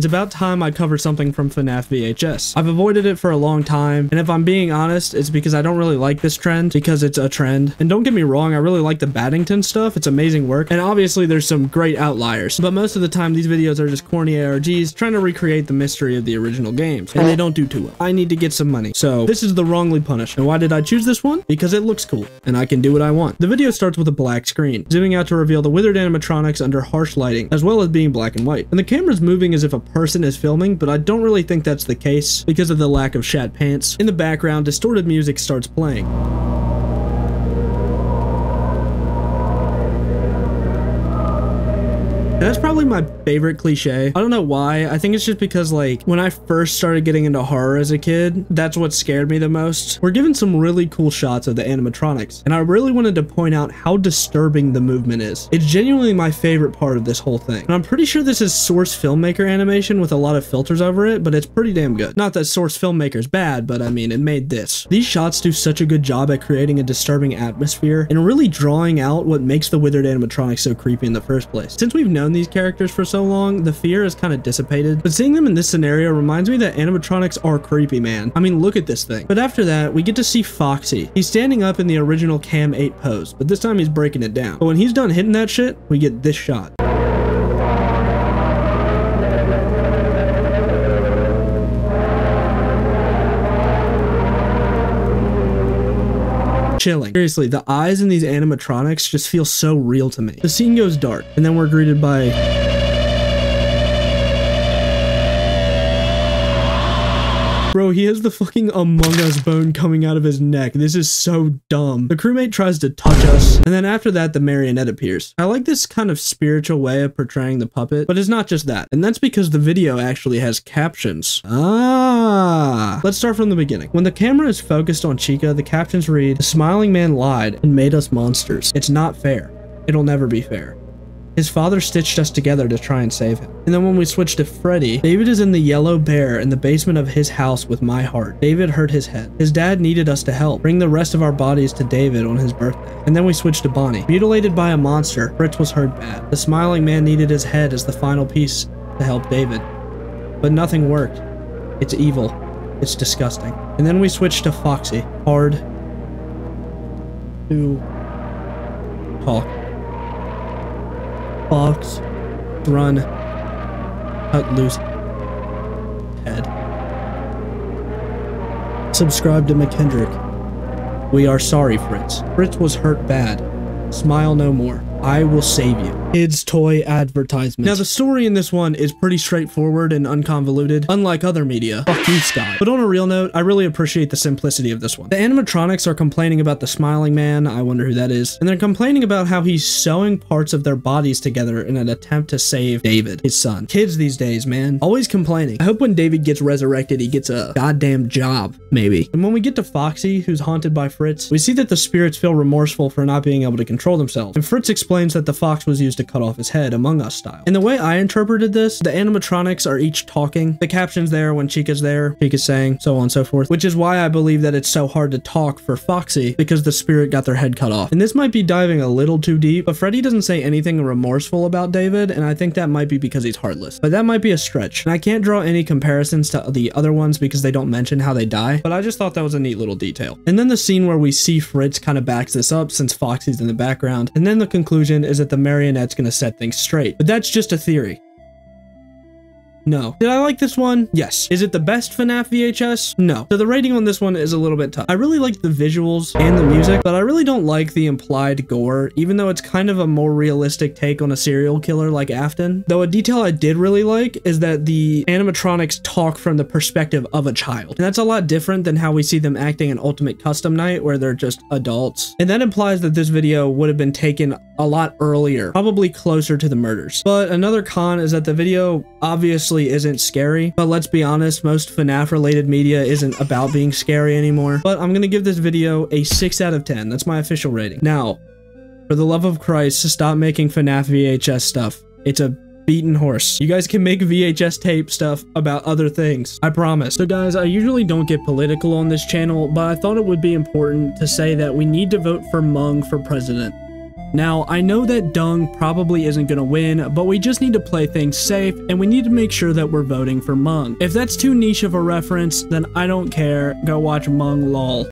It's about time I cover something from Fnaf VHS. I've avoided it for a long time, and if I'm being honest, it's because I don't really like this trend, because it's a trend. And don't get me wrong, I really like the Baddington stuff. It's amazing work, and obviously there's some great outliers, but most of the time these videos are just corny ARGs trying to recreate the mystery of the original games, and they don't do too well. I need to get some money, so this is the wrongly punished. And why did I choose this one? Because it looks cool, and I can do what I want. The video starts with a black screen, zooming out to reveal the withered animatronics under harsh lighting, as well as being black and white. And the camera's moving as if a person is filming, but I don't really think that's the case because of the lack of shat pants. In the background, distorted music starts playing. That's probably my favorite cliche. I don't know why. I think it's just because, like, when I first started getting into horror as a kid, that's what scared me the most. We're given some really cool shots of the animatronics, and I really wanted to point out how disturbing the movement is. It's genuinely my favorite part of this whole thing. And I'm pretty sure this is Source filmmaker animation with a lot of filters over it, but it's pretty damn good. Not that Source filmmaker's bad, but I mean, it made this. These shots do such a good job at creating a disturbing atmosphere and really drawing out what makes the withered animatronics so creepy in the first place. Since we've known these characters for so long, the fear is kind of dissipated, but seeing them in this scenario reminds me that animatronics are creepy, man. I mean, look at this thing. But after that, we get to see Foxy. He's standing up in the original Cam 8 pose, but this time he's breaking it down. But when he's done hitting that shit, we get this shot. Chilling. Seriously, the eyes in these animatronics just feel so real to me. The scene goes dark, and then we're greeted by... Bro, he has the fucking Among Us bone coming out of his neck. This is so dumb. The crewmate tries to touch us, and then after that, the marionette appears. I like this kind of spiritual way of portraying the puppet, but it's not just that. And that's because the video actually has captions. Let's start from the beginning. When the camera is focused on Chica, the captions read, "The smiling man lied and made us monsters. It's not fair. It'll never be fair. His father stitched us together to try and save him." And then when we switch to Freddy, David is in the yellow bear in the basement of his house with my heart. David hurt his head. His dad needed us to help bring the rest of our bodies to David on his birthday. And then we switch to Bonnie. Mutilated by a monster, Fritz was hurt bad. The smiling man needed his head as the final piece to help David. But nothing worked. It's evil. It's disgusting. And then we switch to Foxy. Hard to talk. Fox, run, cut loose, head. Subscribe to MuhKendric. We are sorry, Fritz. Fritz was hurt bad. Smile no more. I will save you. Kids' toy advertisement. Now, the story in this one is pretty straightforward and unconvoluted, unlike other media. Fuck you, Scott. But on a real note, I really appreciate the simplicity of this one. The animatronics are complaining about the smiling man, I wonder who that is, and they're complaining about how he's sewing parts of their bodies together in an attempt to save David, his son. Kids these days, man. Always complaining. I hope when David gets resurrected, he gets a goddamn job, maybe. And when we get to Foxy, who's haunted by Fritz, we see that the spirits feel remorseful for not being able to control themselves. And Fritz explains that the fox was used to cut off his head, Among Us style. And the way I interpreted this, the animatronics are each talking. The caption's there when Chica's there, Chica's saying, so on and so forth, which is why I believe that it's so hard to talk for Foxy, because the spirit got their head cut off. And this might be diving a little too deep, but Freddy doesn't say anything remorseful about David, and I think that might be because he's heartless. But that might be a stretch. And I can't draw any comparisons to the other ones because they don't mention how they die, but I just thought that was a neat little detail. And then the scene where we see Fritz kind of backs this up since Foxy's in the background, and then the conclusion is that the marionette's gonna set things straight. But that's just a theory. No. Did I like this one? Yes. Is it the best FNAF VHS? No. So the rating on this one is a little bit tough. I really like the visuals and the music, but I really don't like the implied gore, even though it's kind of a more realistic take on a serial killer like Afton. Though a detail I did really like is that the animatronics talk from the perspective of a child. And that's a lot different than how we see them acting in Ultimate Custom Night, where they're just adults. And that implies that this video would have been taken a lot earlier, probably closer to the murders. But another con is that the video obviously isn't scary, but let's be honest, most FNAF related media isn't about being scary anymore. But I'm gonna give this video a 6 out of 10. That's my official rating. Now, for the love of Christ, stop making FNAF VHS stuff. It's a beaten horse. You guys can make VHS tape stuff about other things, I promise. So guys, I usually don't get political on this channel, but I thought it would be important to say that we need to vote for Mung for president. Now, I know that Dung probably isn't gonna win, but we just need to play things safe, and we need to make sure that we're voting for Mung. If that's too niche of a reference, then I don't care, go watch Mung lol.